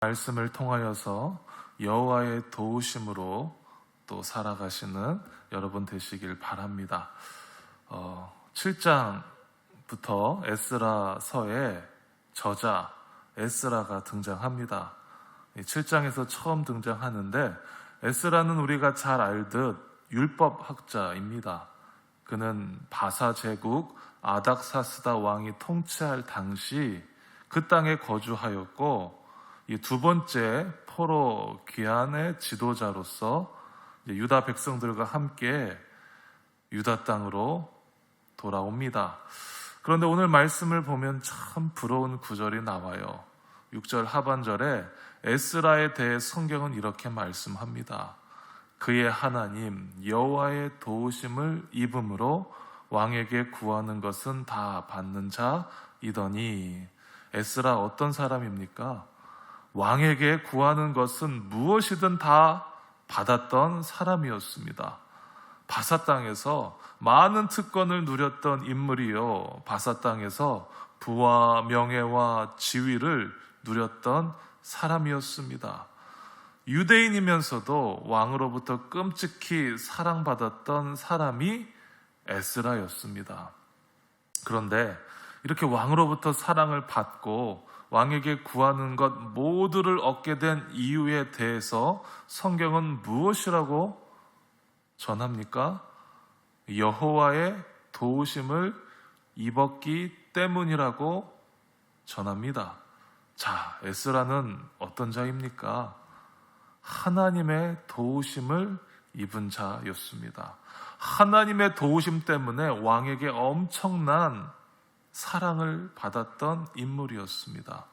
말씀을 통하여서 여호와의 도우심으로 또 살아가시는 여러분 되시길 바랍니다. 7장부터 에스라서의 저자 에스라가 등장합니다. 7장에서 처음 등장하는데 에스라는 우리가 잘 알듯 율법학자입니다. 그는 바사 제국 아닥사스다 왕이 통치할 당시 그 땅에 거주하였고, 이 두 번째 포로 귀환의 지도자로서 유다 백성들과 함께 유다 땅으로 돌아옵니다. 그런데 오늘 말씀을 보면 참 부러운 구절이 나와요. 6절 하반절에 에스라에 대해 성경은 이렇게 말씀합니다. 그의 하나님 여호와의 도우심을 입음으로 왕에게 구하는 것은 다 받는 자이더니. 에스라 어떤 사람입니까? 왕에게 구하는 것은 무엇이든 다 받았던 사람이었습니다. 바사 땅에서 많은 특권을 누렸던 인물이요, 바사 땅에서 부와 명예와 지위를 누렸던 사람이었습니다. 유대인이면서도 왕으로부터 끔찍히 사랑받았던 사람이 에스라였습니다. 그런데 이렇게 왕으로부터 사랑을 받고 왕에게 구하는 것 모두를 얻게 된 이유에 대해서 성경은 무엇이라고 전합니까? 여호와의 도우심을 입었기 때문이라고 전합니다. 자, 에스라는 어떤 자입니까? 하나님의 도우심을 입은 자였습니다. 하나님의 도우심 때문에 왕에게 엄청난 사랑을 받았던 인물이었습니다.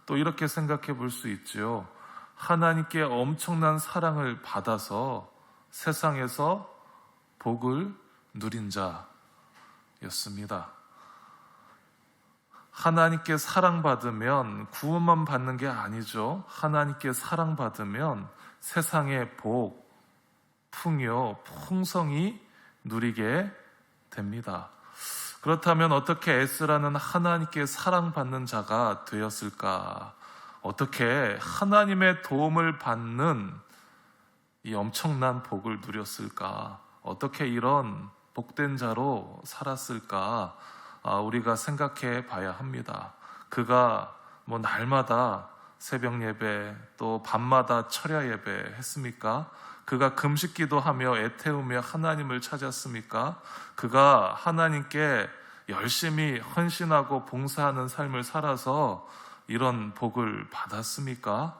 또 이렇게 생각해 볼 수 있죠. 하나님께 엄청난 사랑을 받아서 세상에서 복을 누린 자였습니다. 하나님께 사랑받으면 구원만 받는 게 아니죠. 하나님께 사랑받으면 세상의 복, 풍요, 풍성이 누리게 됩니다. 그렇다면 어떻게 에스라는 하나님께 사랑받는 자가 되었을까? 어떻게 하나님의 도움을 받는 이 엄청난 복을 누렸을까? 어떻게 이런 복된 자로 살았을까? 우리가 생각해 봐야 합니다. 그가 날마다 새벽 예배, 또 밤마다 철야 예배 했습니까? 그가 금식기도 하며 애태우며 하나님을 찾았습니까? 그가 하나님께 열심히 헌신하고 봉사하는 삶을 살아서 이런 복을 받았습니까?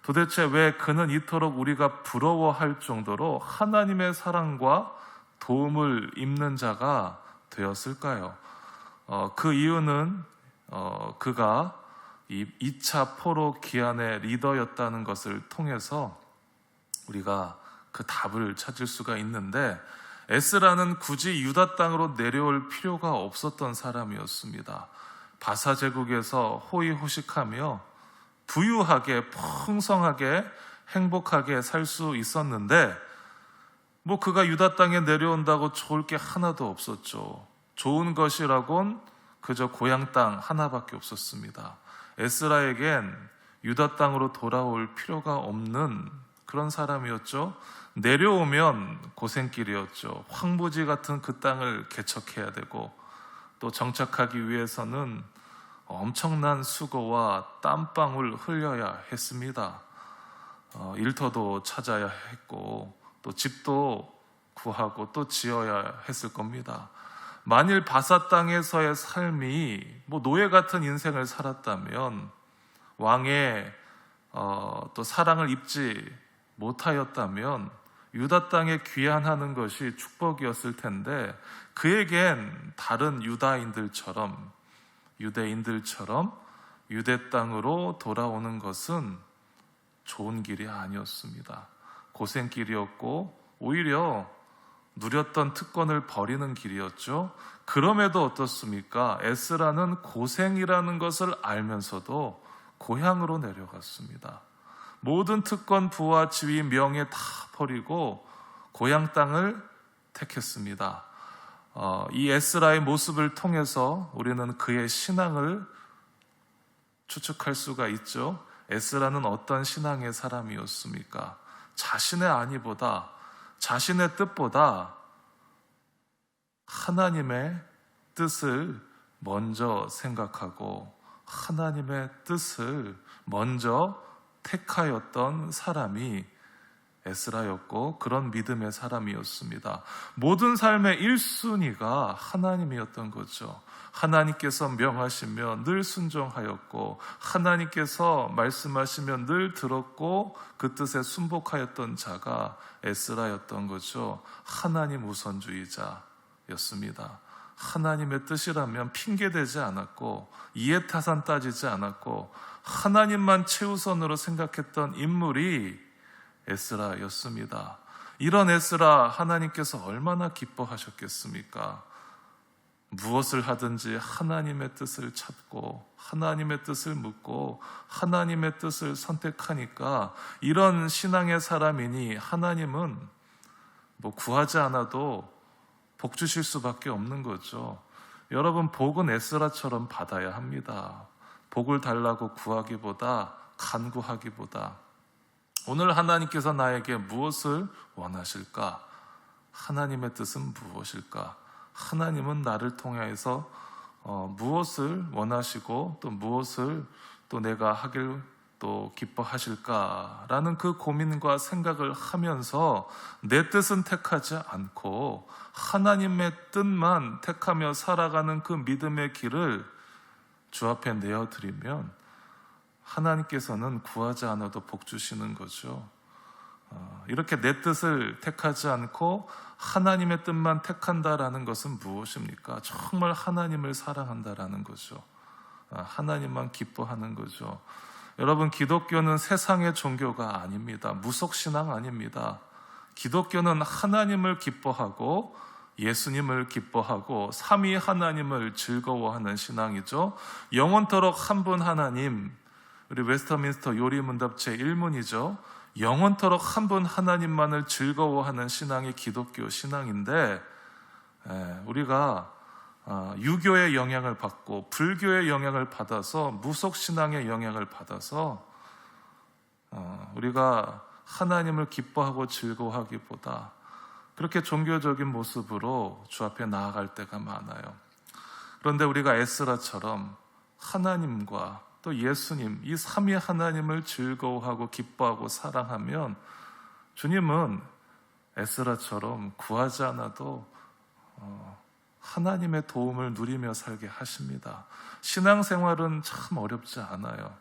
도대체 왜 그는 이토록 우리가 부러워할 정도로 하나님의 사랑과 도움을 입는 자가 되었을까요? 그 이유는 그가 이 2차 포로 귀환의 리더였다는 것을 통해서 우리가 그 답을 찾을 수가 있는데, 에스라는 굳이 유다 땅으로 내려올 필요가 없었던 사람이었습니다. 바사 제국에서 호의호식하며 부유하게 풍성하게 행복하게 살 수 있었는데, 그가 유다 땅에 내려온다고 좋을 게 하나도 없었죠. 좋은 것이라곤 그저 고향 땅 하나밖에 없었습니다. 에스라에겐 유다 땅으로 돌아올 필요가 없는 그런 사람이었죠. 내려오면 고생길이었죠. 황무지 같은 그 땅을 개척해야 되고, 또 정착하기 위해서는 엄청난 수고와 땀방울 흘려야 했습니다. 일터도 찾아야 했고, 또 집도 구하고 또 지어야 했을 겁니다. 만일 바사 땅에서의 삶이 노예 같은 인생을 살았다면, 왕의 또 사랑을 입지 못하였다면 유다 땅에 귀환하는 것이 축복이었을 텐데, 그에겐 다른 유대인들처럼 유대 땅으로 돌아오는 것은 좋은 길이 아니었습니다. 고생길이었고 오히려 누렸던 특권을 버리는 길이었죠. 그럼에도 어떻습니까? 에스라는 고생이라는 것을 알면서도 고향으로 내려갔습니다. 모든 특권, 부와 지위, 명예 다 버리고 고향 땅을 택했습니다. 이 에스라의 모습을 통해서 우리는 그의 신앙을 추측할 수가 있죠. 에스라는 어떤 신앙의 사람이었습니까? 자신의 안위보다, 자신의 뜻보다 하나님의 뜻을 먼저 생각하고 하나님의 뜻을 먼저 택하였던 사람이 에스라였고, 그런 믿음의 사람이었습니다. 모든 삶의 1순위가 하나님이었던 거죠. 하나님께서 명하시면 늘 순종하였고, 하나님께서 말씀하시면 늘 들었고, 그 뜻에 순복하였던 자가 에스라였던 거죠. 하나님 우선주의자였습니다. 하나님의 뜻이라면 핑계대지 않았고, 이해타산 따지지 않았고, 하나님만 최우선으로 생각했던 인물이 에스라였습니다. 이런 에스라, 하나님께서 얼마나 기뻐하셨겠습니까? 무엇을 하든지 하나님의 뜻을 찾고 하나님의 뜻을 묻고 하나님의 뜻을 선택하니까, 이런 신앙의 사람이니 하나님은 구하지 않아도 복 주실 수밖에 없는 거죠. 여러분, 복은 에스라처럼 받아야 합니다. 복을 달라고 구하기보다, 간구하기보다, 오늘 하나님께서 나에게 무엇을 원하실까? 하나님의 뜻은 무엇일까? 하나님은 나를 통해서 무엇을 원하시고 또 무엇을 또 내가 하길 또 기뻐하실까라는 그 고민과 생각을 하면서 내 뜻은 택하지 않고 하나님의 뜻만 택하며 살아가는 그 믿음의 길을 주 앞에 내어드리면 하나님께서는 구하지 않아도 복 주시는 거죠. 이렇게 내 뜻을 택하지 않고 하나님의 뜻만 택한다라는 것은 무엇입니까? 정말 하나님을 사랑한다라는 거죠. 하나님만 기뻐하는 거죠. 여러분, 기독교는 세상의 종교가 아닙니다. 무속신앙 아닙니다. 기독교는 하나님을 기뻐하고 예수님을 기뻐하고 삼위 하나님을 즐거워하는 신앙이죠. 영원토록 한 분 하나님, 우리 웨스터민스터 요리문답 제1문이죠. 영원토록 한 분 하나님만을 즐거워하는 신앙이 기독교 신앙인데, 우리가 유교의 영향을 받고 불교의 영향을 받아서, 무속신앙의 영향을 받아서 우리가 하나님을 기뻐하고 즐거워하기보다 그렇게 종교적인 모습으로 주 앞에 나아갈 때가 많아요. 그런데 우리가 에스라처럼 하나님과 또 예수님, 이 삼위 하나님을 즐거워하고 기뻐하고 사랑하면 주님은 에스라처럼 구하지 않아도 하나님의 도움을 누리며 살게 하십니다. 신앙생활은 참 어렵지 않아요.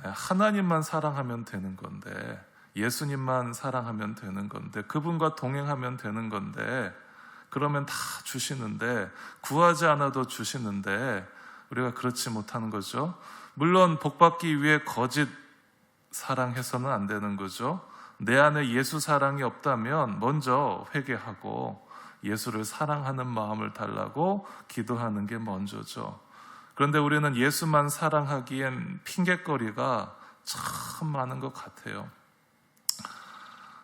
하나님만 사랑하면 되는 건데, 예수님만 사랑하면 되는 건데, 그분과 동행하면 되는 건데, 그러면 다 주시는데, 구하지 않아도 주시는데 우리가 그렇지 못하는 거죠. 물론 복받기 위해 거짓 사랑해서는 안 되는 거죠. 내 안에 예수 사랑이 없다면 먼저 회개하고 예수를 사랑하는 마음을 달라고 기도하는 게 먼저죠. 그런데 우리는 예수만 사랑하기엔 핑계거리가 참 많은 것 같아요.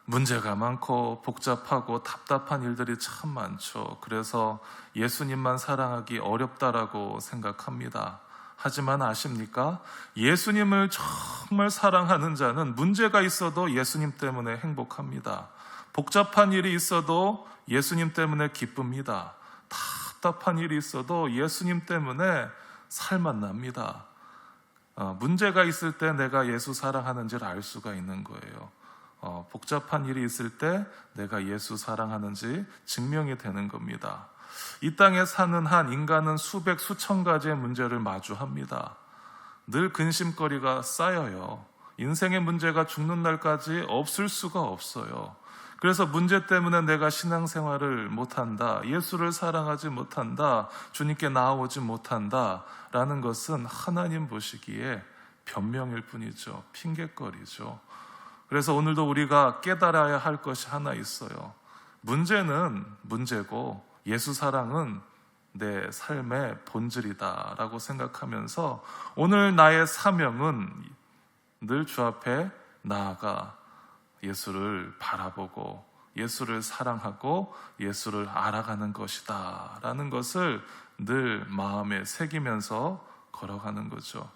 문제가 많고 복잡하고 답답한 일들이 참 많죠. 그래서 예수님만 사랑하기 어렵다라고 생각합니다. 하지만 아십니까? 예수님을 정말 사랑하는 자는 문제가 있어도 예수님 때문에 행복합니다. 복잡한 일이 있어도 예수님 때문에 기쁩니다. 답답한 일이 있어도 예수님 때문에 살만 납니다. 문제가 있을 때 내가 예수 사랑하는지를 알 수가 있는 거예요. 복잡한 일이 있을 때 내가 예수 사랑하는지 증명이 되는 겁니다. 이 땅에 사는 한 인간은 수백 수천 가지의 문제를 마주합니다. 늘 근심거리가 쌓여요. 인생의 문제가 죽는 날까지 없을 수가 없어요. 그래서 문제 때문에 내가 신앙생활을 못한다, 예수를 사랑하지 못한다, 주님께 나아오지 못한다 라는 것은 하나님 보시기에 변명일 뿐이죠. 핑계거리죠. 그래서 오늘도 우리가 깨달아야 할 것이 하나 있어요. 문제는 문제고 예수 사랑은 내 삶의 본질이다라고 생각하면서 오늘 나의 사명은 늘 주 앞에 나아가 예수를 바라보고 예수를 사랑하고 예수를 알아가는 것이다 라는 것을 늘 마음에 새기면서 걸어가는 거죠.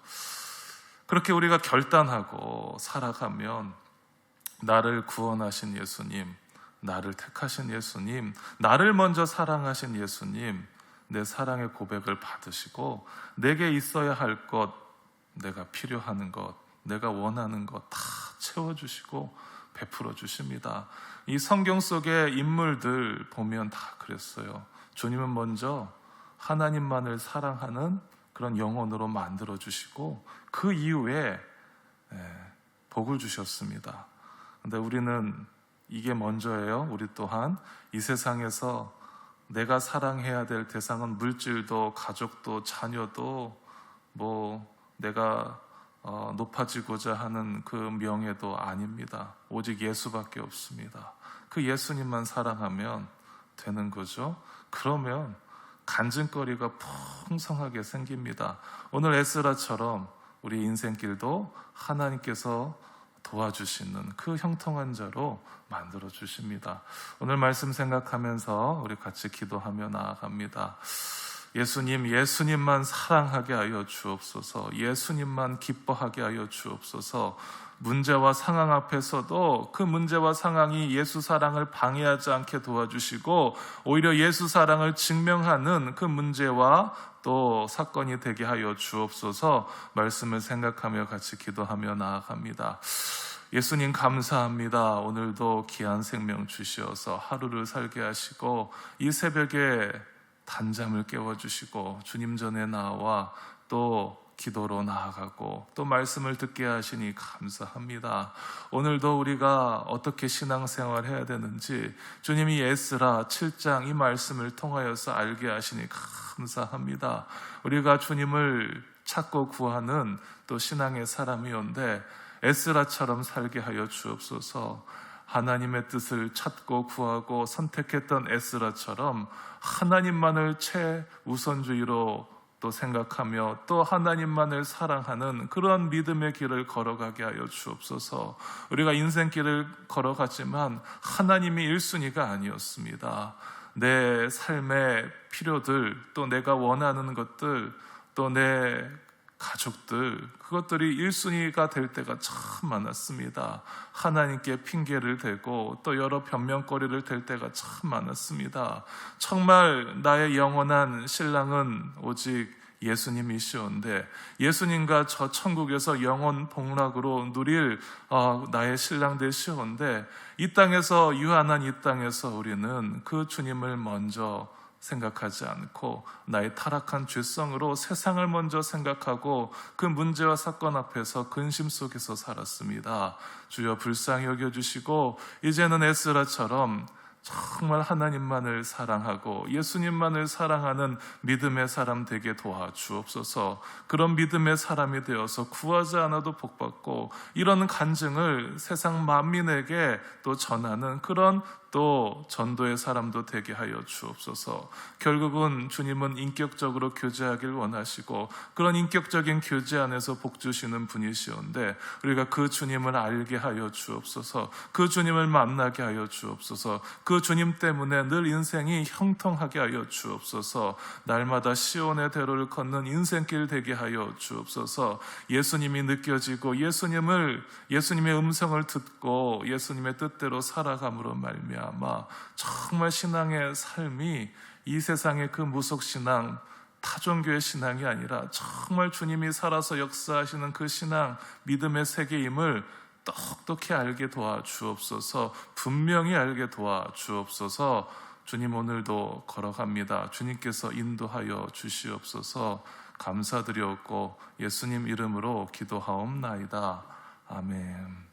그렇게 우리가 결단하고 살아가면 나를 구원하신 예수님, 나를 택하신 예수님, 나를 먼저 사랑하신 예수님, 내 사랑의 고백을 받으시고 내게 있어야 할 것, 내가 필요하는 것, 내가 원하는 것 다 채워주시고 베풀어 주십니다. 이 성경 속의 인물들 보면 다 그랬어요. 주님은 먼저 하나님만을 사랑하는 그런 영혼으로 만들어 주시고 그 이후에 복을 주셨습니다. 근데 우리는 이게 먼저예요. 우리 또한 이 세상에서 내가 사랑해야 될 대상은 물질도 가족도 자녀도 내가 높아지고자 하는 그 명예도 아닙니다. 오직 예수밖에 없습니다. 그 예수님만 사랑하면 되는 거죠. 그러면 간증거리가 풍성하게 생깁니다. 오늘 에스라처럼 우리 인생길도 하나님께서 도와주시는 그 형통한 자로 만들어 주십니다. 오늘 말씀 생각하면서 우리 같이 기도하며 나아갑니다. 예수님만 사랑하게 하여 주옵소서. 예수님만 기뻐하게 하여 주옵소서. 문제와 상황 앞에서도 그 문제와 상황이 예수 사랑을 방해하지 않게 도와주시고 오히려 예수 사랑을 증명하는 그 문제와 또 사건이 되게 하여 주옵소서. 말씀을 생각하며 같이 기도하며 나아갑니다. 예수님 감사합니다. 오늘도 귀한 생명 주시어서 하루를 살게 하시고 이 새벽에 단잠을 깨워주시고 주님 전에 나와 또 기도로 나아가고 또 말씀을 듣게 하시니 감사합니다. 오늘도 우리가 어떻게 신앙생활 해야 되는지 주님이 에스라 7장 이 말씀을 통하여서 알게 하시니 감사합니다. 우리가 주님을 찾고 구하는 또 신앙의 사람이온데 에스라처럼 살게 하여 주옵소서. 하나님의 뜻을 찾고 구하고 선택했던 에스라처럼 하나님만을 최우선주의로 또 생각하며 또 하나님만을 사랑하는 그런 믿음의 길을 걸어가게 하여 주옵소서. 우리가 인생길을 걸어갔지만 하나님이 1순위가 아니었습니다. 내 삶의 필요들, 또 내가 원하는 것들, 또 내 가족들, 그것들이 1순위가 될 때가 참 많았습니다. 하나님께 핑계를 대고 또 여러 변명거리를 댈 때가 참 많았습니다. 정말 나의 영원한 신랑은 오직 예수님이시온데 예수님과 저 천국에서 영원 복락으로 누릴 나의 신랑 되시온데 이 땅에서 유한한 이 땅에서 우리는 그 주님을 먼저 생각하지 않고 나의 타락한 죄성으로 세상을 먼저 생각하고 그 문제와 사건 앞에서 근심 속에서 살았습니다. 주여 불쌍히 여겨주시고 이제는 에스라처럼 정말 하나님만을 사랑하고 예수님만을 사랑하는 믿음의 사람 되게 도와주옵소서. 그런 믿음의 사람이 되어서 구하지 않아도 복받고 이런 간증을 세상 만민에게 또 전하는 그런 또 전도의 사람도 되게 하여 주옵소서. 결국은 주님은 인격적으로 교제하길 원하시고 그런 인격적인 교제 안에서 복 주시는 분이시온데 우리가 그 주님을 알게 하여 주옵소서. 그 주님을 만나게 하여 주옵소서. 그 주님 때문에 늘 인생이 형통하게 하여 주옵소서. 날마다 시온의 대로를 걷는 인생길 되게 하여 주옵소서. 예수님이 느껴지고 예수님의 음성을 듣고 예수님의 뜻대로 살아감으로 말미암아 정말 신앙의 삶이 이 세상의 그 무속신앙 타종교의 신앙이 아니라 정말 주님이 살아서 역사하시는 그 신앙 믿음의 세계임을 똑똑히 알게 도와주옵소서. 분명히 알게 도와주옵소서. 주님 오늘도 걸어갑니다. 주님께서 인도하여 주시옵소서. 감사드렸고 예수님 이름으로 기도하옵나이다. 아멘.